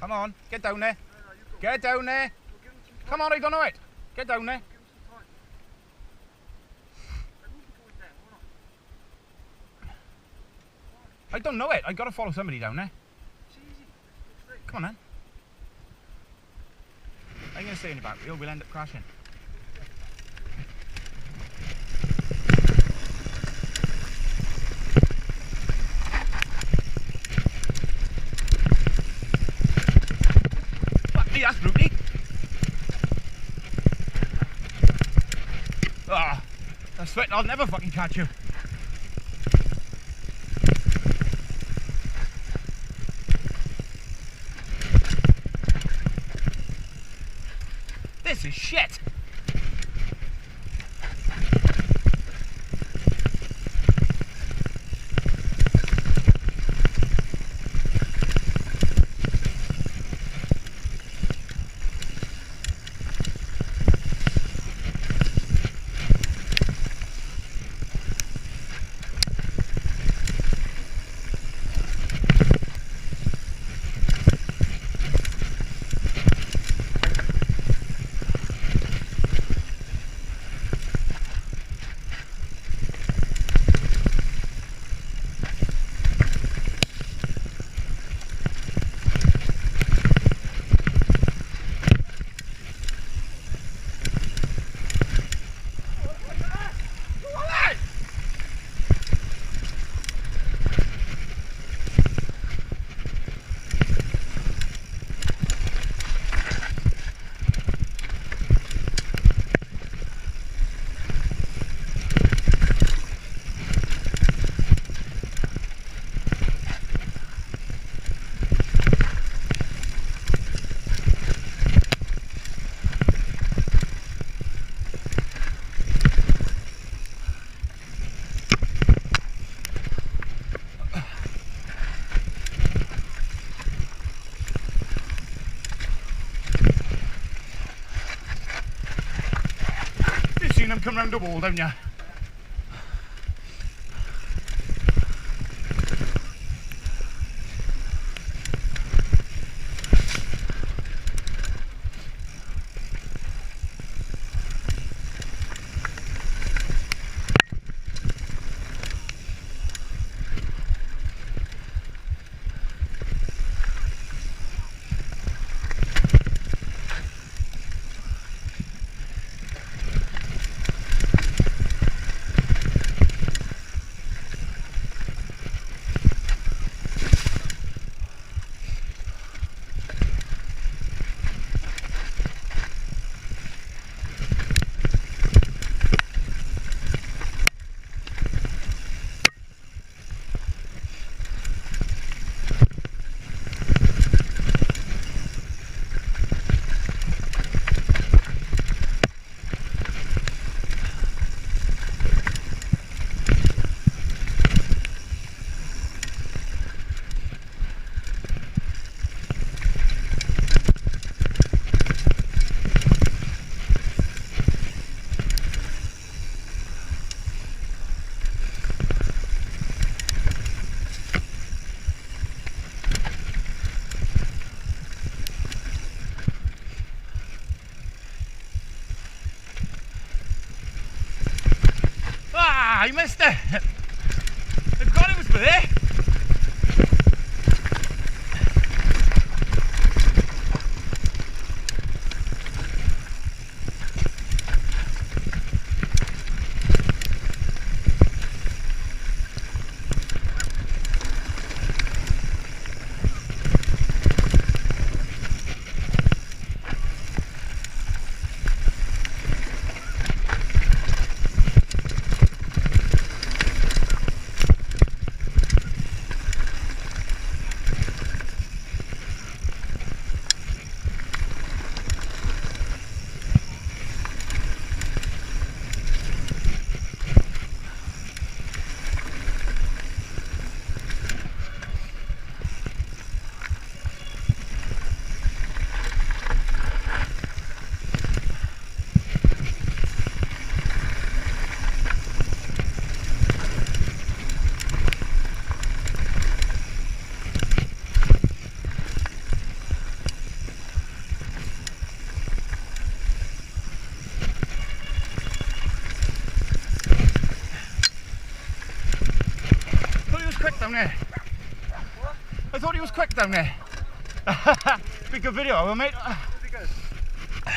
Come on, get down there. Get down there. Come on, I don't know it. Get down there. I don't know it. I gotta follow somebody down there. Come on then. I'm gonna stay in the back wheel. We'll end up crashing. Fuck me, that's brutally. Ah, that's sweating. I'll never fucking catch you. This is shit. Them come round the wall, don't you? I missed it. I forgot it was there. there. What? I thought he was quick down there. Be a good video, mate. Where'd he go?